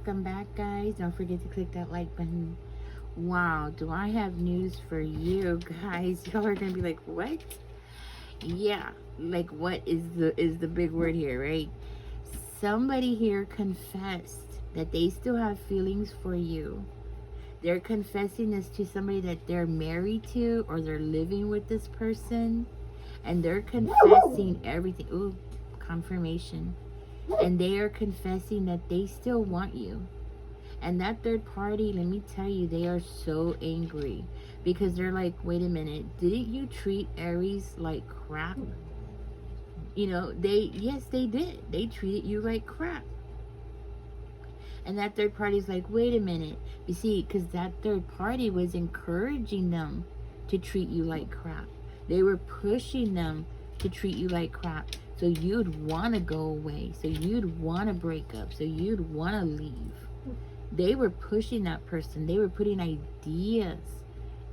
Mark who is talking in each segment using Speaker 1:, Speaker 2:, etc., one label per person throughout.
Speaker 1: welcome back, guys. Don't forget to click that like button. Wow, do I have news for you guys? Y'all are gonna be like, what? Yeah, like what is the big word here, right? Somebody here confessed that they still have feelings for you. They're confessing this to somebody that they're married to, or they're living with this person, and they're confessing everything. Ooh, confirmation. And they are confessing that they still want you. And that third party, let me tell you, they are so angry because they're like, wait a minute, didn't you treat Aries like crap? You know, yes, they did. They treated you like crap. And that third party's like, wait a minute. You see, because that third party was encouraging them to treat you like crap. They were pushing them to treat you like crap. So you'd want to go away. So you'd want to break up. So you'd want to leave. They were pushing that person. They were putting ideas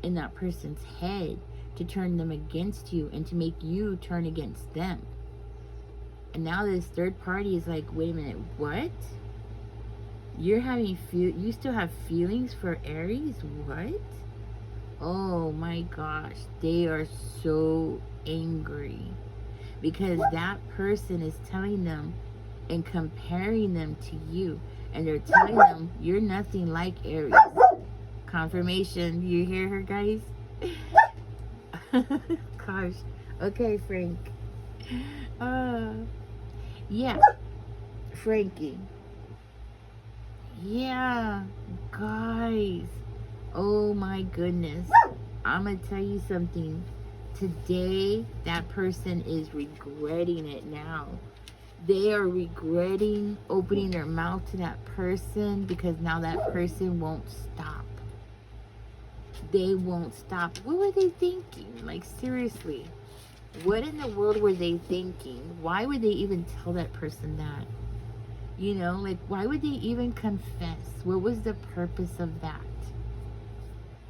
Speaker 1: in that person's head to turn them against you and to make you turn against them. And now this third party is like, wait a minute, what? You still have feelings for Aries? What? Oh my gosh, they are so angry because that person is telling them and comparing them to you, and they're telling them you're nothing like Aries. Confirmation. You hear her, guys? Gosh. Okay, Frank. Yeah, Frankie. Yeah, guys. Oh my goodness. I'm gonna tell you something. Today, that person is regretting it now. They are regretting opening their mouth to that person because now that person won't stop. They won't stop. What were they thinking? Like, seriously. What in the world were they thinking? Why would they even tell that person that? You know, like, why would they even confess? What was the purpose of that?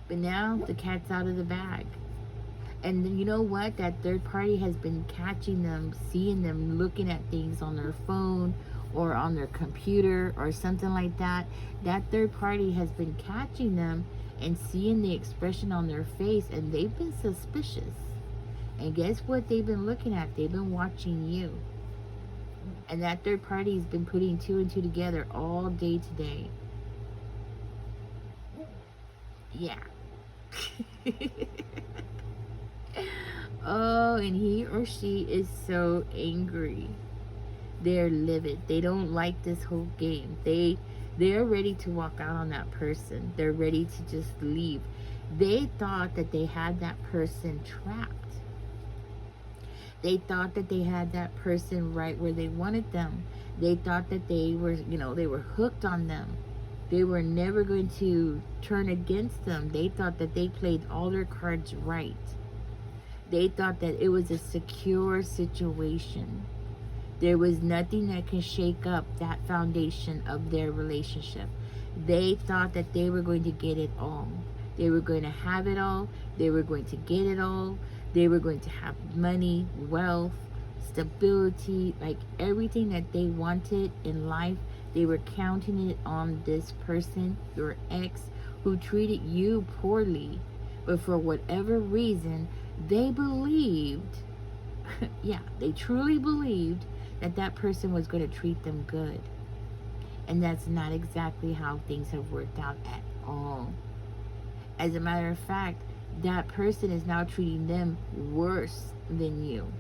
Speaker 1: But now the cat's out of the bag. And you know what? That third party has been catching them, seeing them looking at things on their phone or on their computer or something like that. That third party has been catching them and seeing the expression on their face, and they've been suspicious. And guess what they've been looking at? They've been watching you. And that third party has been putting two and two together all day today. Yeah. Oh, and he or she is so angry. They're livid. They don't like this whole game. They're ready to walk out on that person. They're ready to just leave. They thought that they had that person trapped. They thought that they had that person right where they wanted them. They thought that they were, they were hooked on them. They were never going to turn against them. They thought that they played all their cards right. They thought that it was a secure situation. There was nothing that can shake up that foundation of their relationship. They thought that they were going to get it all. They were going to have it all. They were going to get it all. They were going to have money, wealth, stability, like everything that they wanted in life. They were counting it on this person, your ex, who treated you poorly. But for whatever reason, they believed, yeah, they truly believed that that person was going to treat them good. And that's not exactly how things have worked out at all. As a matter of fact, that person is now treating them worse than you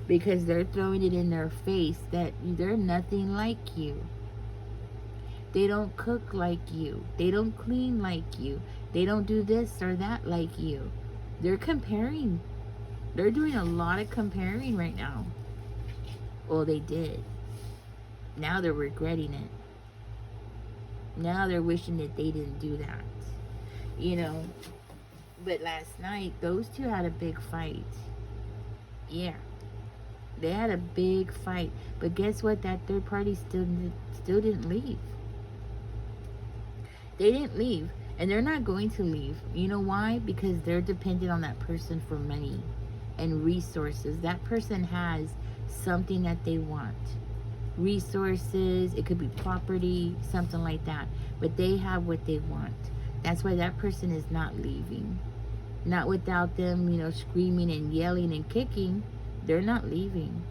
Speaker 1: because they're throwing it in their face that they're nothing like you. They don't cook like you. They don't clean like you. They don't do this or that like you. They're comparing. They're doing a lot of comparing right now. Well, they did. Now they're regretting it. Now they're wishing that they didn't do that. But last night, those two had a big fight. Yeah. They had a big fight. But guess what? That third party still didn't leave. They didn't leave. And they're not going to leave. You know why? Because they're dependent on that person for money and resources. That person has something that they want. resources, it could be property, something like that. But they have what they want. That's why that person is not leaving. Not without them, screaming and yelling and kicking. They're not leaving.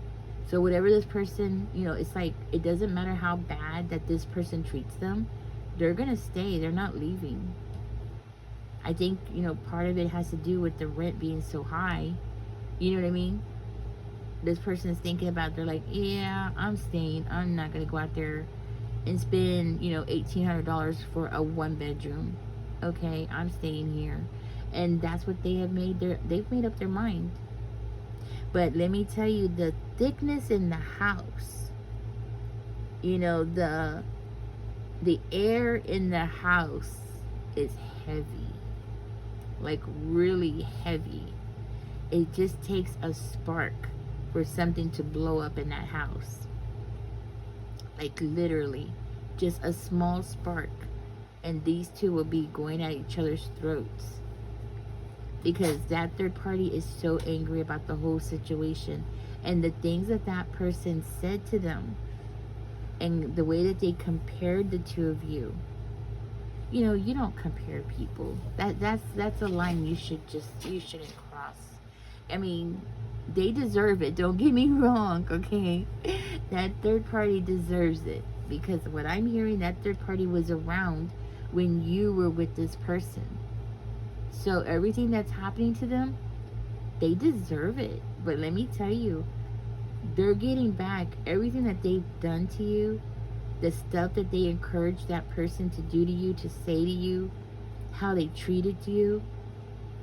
Speaker 1: So whatever this person, it's like, it doesn't matter how bad that this person treats them, they're gonna stay. They're not leaving. I think, part of it has to do with the rent being so high. You know what I mean? This person is thinking about, they're like, yeah, I'm staying. I'm not gonna go out there and spend, $1,800 for a 1-bedroom. Okay, I'm staying here. And that's what they have made they've made up their mind. But let me tell you, the thickness in the house, the air in the house is heavy. Like really heavy. It just takes a spark for something to blow up in that house. Like literally, just a small spark, and these two will be going at each other's throats. Because that third party is so angry about the whole situation and the things that that person said to them and the way that they compared the two of you. You don't compare people. That's a line you shouldn't cross. I mean, they deserve it. Don't get me wrong, okay? That third party deserves it, because what I'm hearing, that third party was around when you were with this person. So everything that's happening to them, they deserve it. But let me tell you, they're getting back everything that they've done to you, the stuff that they encouraged that person to do to you, to say to you, how they treated you.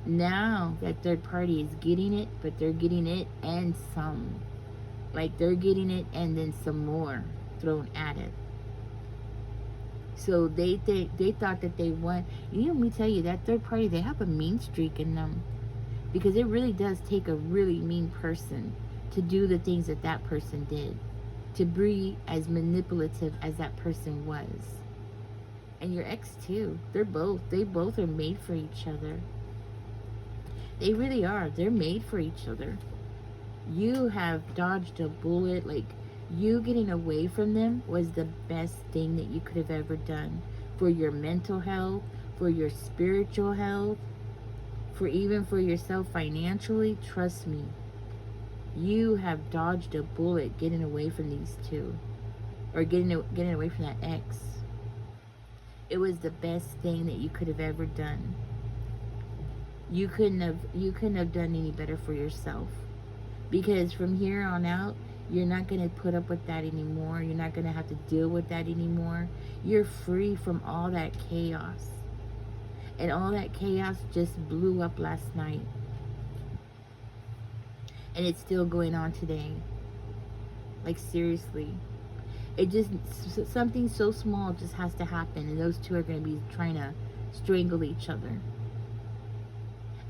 Speaker 1: Now that third party is getting it, but they're getting it and some. Like they're getting it and then some more thrown at it. So they thought that they won. Let me tell you, that third party, they have a mean streak in them. Because it really does take a really mean person to do the things that that person did. To be as manipulative as that person was. And your ex too. They both are made for each other. They really are. They're made for each other. You have dodged a bullet. Like, you getting away from them was the best thing that you could have ever done. For your mental health, for your spiritual health, for yourself financially. Trust me. You have dodged a bullet getting away from these two. Or getting away from that ex. It was the best thing that you could have ever done. You couldn't have done any better for yourself. Because from here on out, you're not going to put up with that anymore. You're not going to have to deal with that anymore. You're free from all that chaos. And all that chaos just blew up last night. And it's still going on today. Like, seriously. It just, something so small just has to happen. And those two are going to be trying to strangle each other.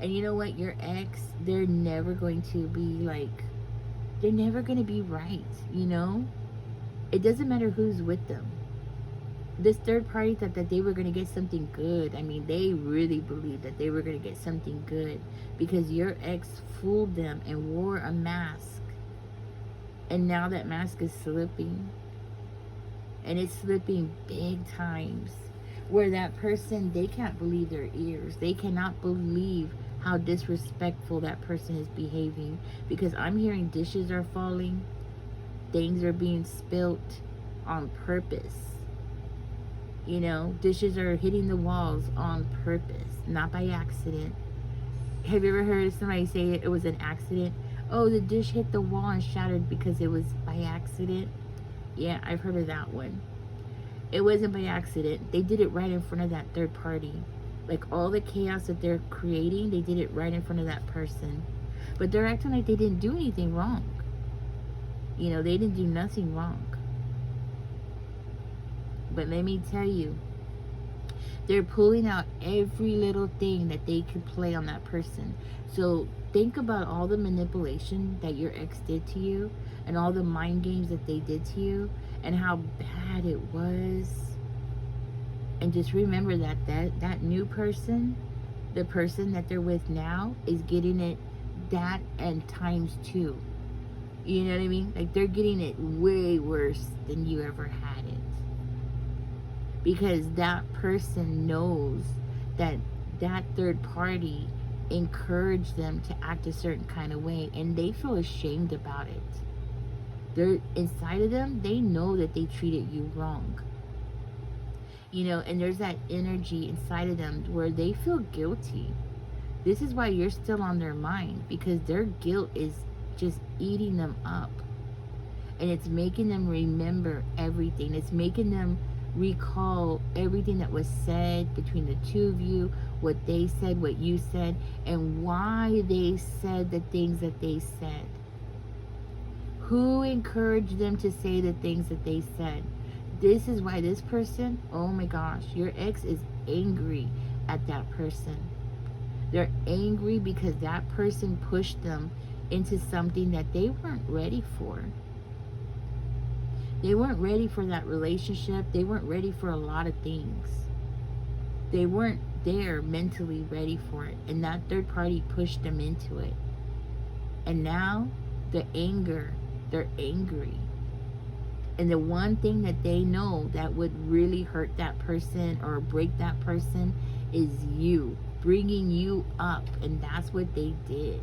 Speaker 1: And you know what? Your ex, they're never going to be like, they're never going to be right, It doesn't matter who's with them. This third party thought that they were going to get something good. I mean, they really believed that they were going to get something good. Because your ex fooled them and wore a mask. And now that mask is slipping. And it's slipping big times. Where that person, they can't believe their ears. They cannot believe how disrespectful that person is behaving. Because I'm hearing dishes are falling. Things are being spilt on purpose. Dishes are hitting the walls on purpose. Not by accident. Have you ever heard somebody say it was an accident? Oh, the dish hit the wall and shattered because it was by accident. Yeah, I've heard of that one. It wasn't by accident. They did it right in front of that third party. Like, all the chaos that they're creating, they did it right in front of that person. But they're acting like they didn't do anything wrong. They didn't do nothing wrong. But let me tell you, they're pulling out every little thing that they could play on that person. So think about all the manipulation that your ex did to you, and all the mind games that they did to you, and how bad it was. And just remember that new person, the person that they're with now, is getting it that and times 2. You know what I mean? Like, they're getting it way worse than you ever had it. Because that person knows that that third party encouraged them to act a certain kind of way, and they feel ashamed about it. They're inside of them, they know that they treated you wrong. You know, and there's that energy inside of them where they feel guilty. This is why you're still on their mind, because their guilt is just eating them up. And it's making them remember everything. It's making them recall everything that was said between the two of you, what they said, what you said, and why they said the things that they said. Who encouraged them to say the things that they said? This is why this person, oh my gosh, your ex is angry at that person. They're angry because that person pushed them into something that they weren't ready for. They weren't ready for that relationship. They weren't ready for a lot of things. They weren't there mentally ready for it. And that third party pushed them into it. And now, the anger, they're angry. And the one thing that they know that would really hurt that person or break that person is you. Bringing you up. And that's what they did.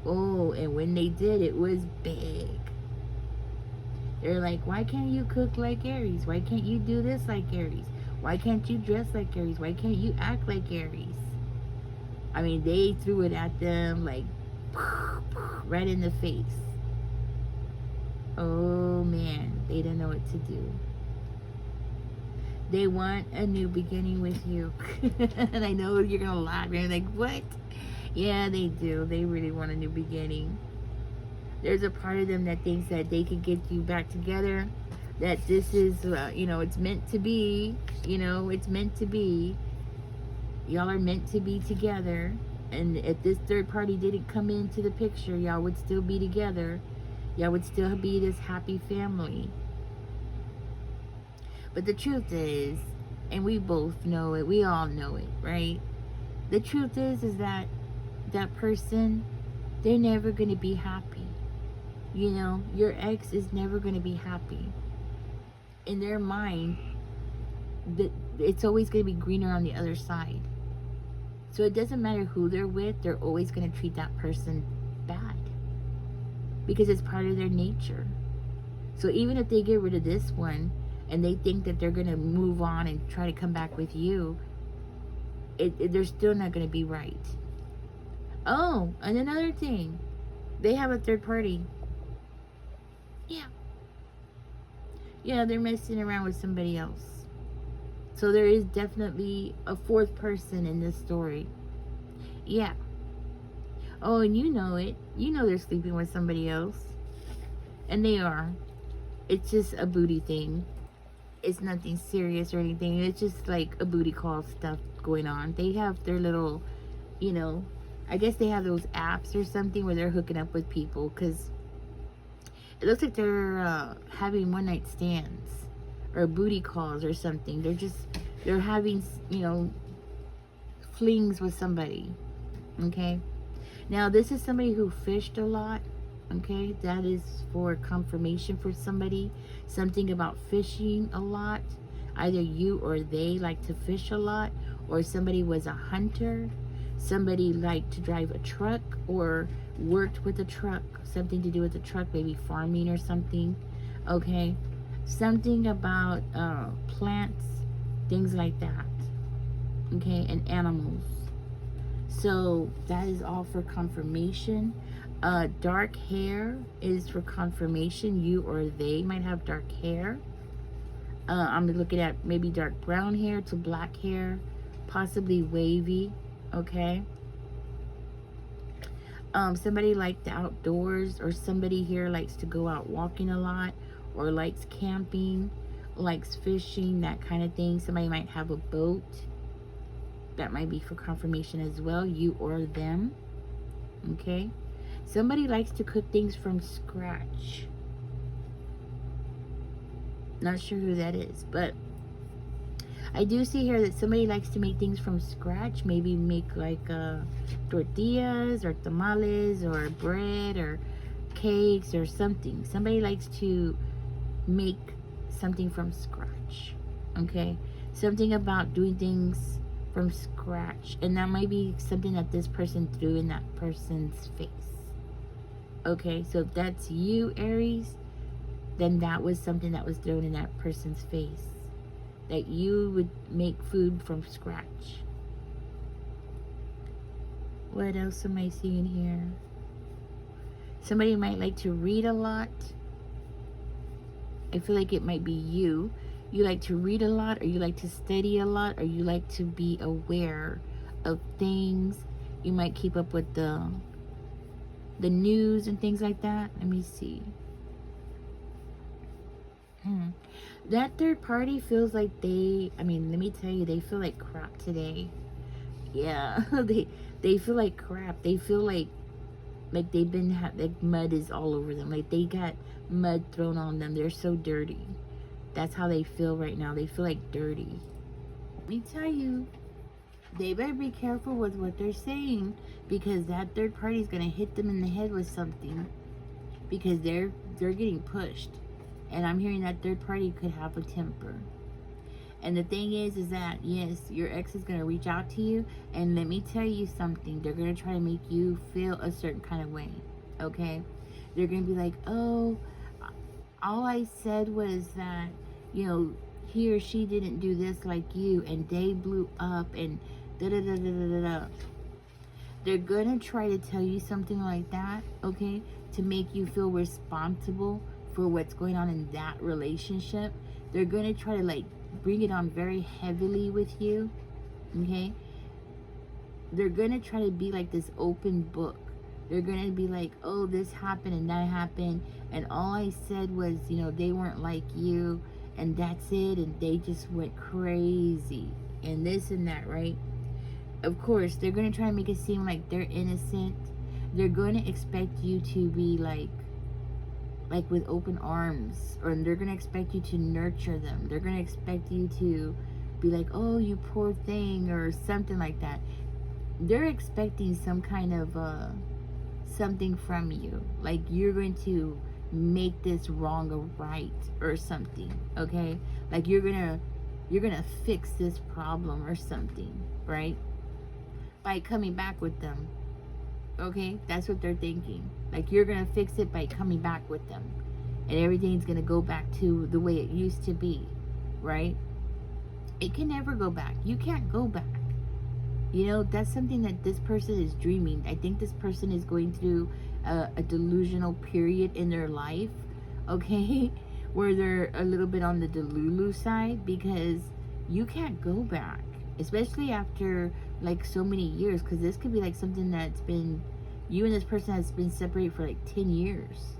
Speaker 1: Oh, and when they did, it was big. They're like, why can't you cook like Aries? Why can't you do this like Aries? Why can't you dress like Aries? Why can't you act like Aries? I mean, they threw it at them like right in the face. Oh man, they don't know what to do. They want a new beginning with you. And I know you're gonna laugh. You're like, what? Yeah, they do. They really want a new beginning. There's a part of them that thinks that they could get you back together, that this is, you know, it's meant to be, you know, it's meant to be. Y'all are meant to be together. And if this third party didn't come into the picture, y'all would still be together. Y'all would still be this happy family. But the truth is, and we both know it, we all know it, right? The truth is that that person, they're never going to be happy. You know, your ex is never going to be happy. In their mind, it's always going to be greener on the other side. So it doesn't matter who they're with, they're always going to treat that person bad. Because it's part of their nature. So even if they get rid of this one, and they think that they're going to move on and try to come back with you, they're still not going to be right. Oh, and another thing, they have a third party. Yeah, they're messing around with somebody else. So there is definitely a fourth person in this story. Yeah. Oh, and you know it. You know they're sleeping with somebody else. And they are. It's just a booty thing. It's nothing serious or anything. It's just like a booty call stuff going on. They have their little, you know, I guess they have those apps or something where they're hooking up with people, because it looks like they're having one night stands or booty calls or something. They're having, you know, flings with somebody. Okay. Now this is somebody who fished a lot. Okay. That is for confirmation for somebody. Something about fishing a lot. Either you or they like to fish a lot, or somebody was a hunter. Somebody liked to drive a truck or worked with a truck. Something to do with the truck, maybe farming or something. Okay. Something about plants, things like that. Okay. And animals. So that is all for confirmation. Dark hair is for confirmation. You or they might have dark hair. I'm looking at maybe dark brown hair to black hair, possibly wavy. Okay. Somebody likes the outdoors, or somebody here likes to go out walking a lot, or likes camping, likes fishing, that kind of thing. Somebody might have a boat. That might be for confirmation as well, you or them. Okay. Somebody likes to cook things from scratch. Not sure who that is, but I do see here that somebody likes to make things from scratch. Maybe make like tortillas or tamales or bread, or cakes or something. Somebody likes to make something from scratch. Okay? Something about doing things from scratch. And that might be something that this person threw in that person's face. Okay? So if that's you, Aries, then that was something that was thrown in that person's face. That you would make food from scratch. What else am I seeing here? Somebody might like to read a lot. I feel like it might be you. You like to read a lot, or you like to study a lot, or you like to be aware of things. You might keep up with the news and things like that. Let me see. That third party feels like let me tell you, they feel like crap today. Yeah, they feel like crap. They feel like they've been like mud is all over them. Like they got mud thrown on them. They're so dirty. That's how they feel right now. They feel like dirty. Let me tell you, they better be careful with what they're saying, because that third party is gonna hit them in the head with something, because they're getting pushed. And I'm hearing that third party could have a temper. And the thing is that, yes, your ex is going to reach out to you. And let me tell you something. They're going to try to make you feel a certain kind of way. Okay? They're going to be like, oh, all I said was that, he or she didn't do this like you. And they blew up and da-da-da-da-da-da-da. They're going to try to tell you something like that, okay? To make you feel responsible for what's going on in that relationship. They're going to try to bring it on very heavily with you, okay? They're going to try to be like this open book. They're going to be like, oh, this happened and that happened, and all I said was, they weren't like you, and that's it, and they just went crazy, and this and that, right? Of course, they're going to try to make it seem like they're innocent. They're going to expect you to be like with open arms, or they're going to expect you to nurture them. They're going to expect you to be like, oh, you poor thing, or something like that. They're expecting some kind of something from you, like you're going to make this wrong or right or something, okay? Like you're gonna fix this problem or something, right? By coming back with them. Okay, that's what they're thinking. Like you're gonna fix it by coming back with them, and everything's gonna go back to the way it used to be, right? It can never go back. You can't go back. That's something that this person is dreaming. I think this person is going through a delusional period in their life, okay, where they're a little bit on the delulu side, because you can't go back, especially after so many years, because this could be something that's been, you and this person has been separated for 10 years.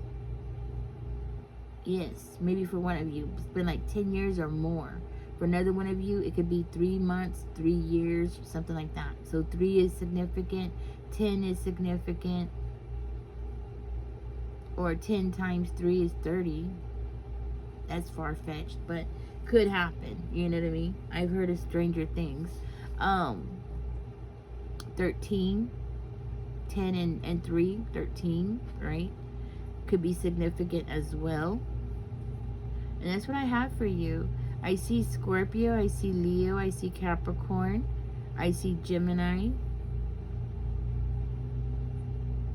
Speaker 1: Yes, maybe for one of you it's been 10 years or more. For another one of you, it could be 3 months, 3 years, something like that. So 3 is significant, 10 is significant, or 10 times 3 is 30. That's far-fetched, but could happen. You know what I mean? I've heard of stranger things. 13, 10 and 3, 13, right? Could be significant as well. And that's what I have for you. I see Scorpio, I see Leo, I see Capricorn, I see Gemini,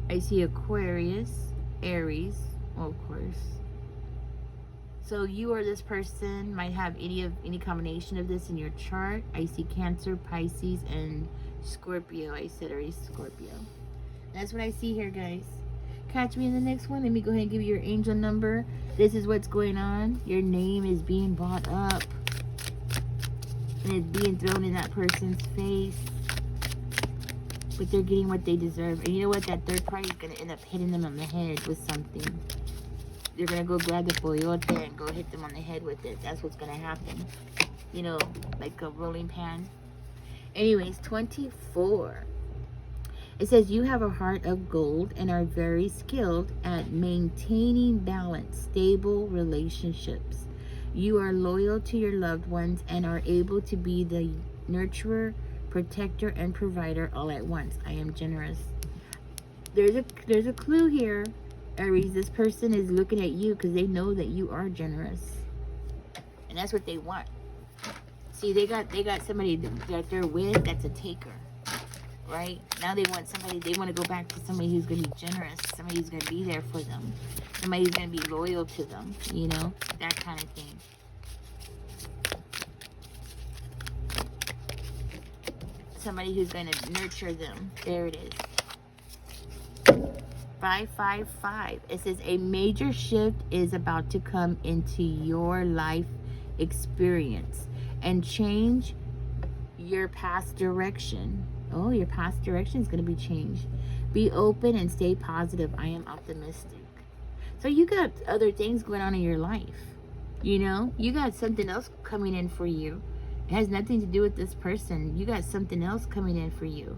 Speaker 1: I see Aquarius, Aries, well, of course. So you or this person might have any combination of this in your chart. I see Cancer, Pisces, and Scorpio. I said Aries, Scorpio. That's what I see here, guys. Catch me in the next one. Let me go ahead and give you your angel number. This is what's going on. Your name is being brought up, and it's being thrown in that person's face. But they're getting what they deserve. And you know what? That third party is going to end up hitting them on the head with something. They're going to go grab the peyote and go hit them on the head with it. That's what's going to happen. Like a rolling pan. Anyways, 24. It says, you have a heart of gold and are very skilled at maintaining balanced, stable relationships. You are loyal to your loved ones and are able to be the nurturer, protector, and provider all at once. I am generous. There's a clue here. Aries, this person is looking at you because they know that you are generous. And that's what they want. See, they got somebody that they're with that's a taker. Right? Now they want somebody, they want to go back to somebody who's going to be generous, somebody who's going to be there for them, somebody who's going to be loyal to them, you know, that kind of thing. Somebody who's going to nurture them. There it is. 555. It says a major shift is about to come into your life experience and change your past direction. Oh, your past direction is going to be changed. Be open and stay positive. I am optimistic. So you got other things going on in your life. You know, you got something else coming in for you. It has nothing to do with this person. You got something else coming in for you.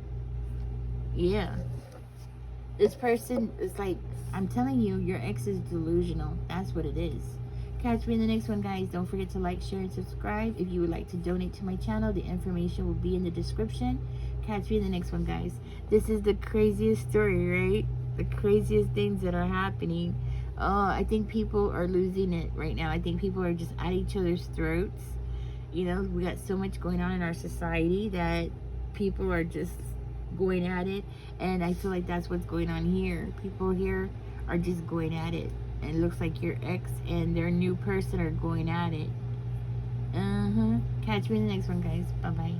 Speaker 1: Yeah. This person is like, I'm telling you, your ex is delusional. That's what it is. Catch me in the next one, guys. Don't forget to like, share, and subscribe. If you would like to donate to my channel, the information will be in the description. Catch me in the next one, guys. This is the craziest story, right? The craziest things that are happening. Oh, I think people are losing it right now. I think people are just at each other's throats. You know, we got so much going on in our society that people are just going at it. And I feel like that's what's going on here. People here are just going at it. And it looks like your ex and their new person are going at it. Catch me in the next one, guys. Bye-bye.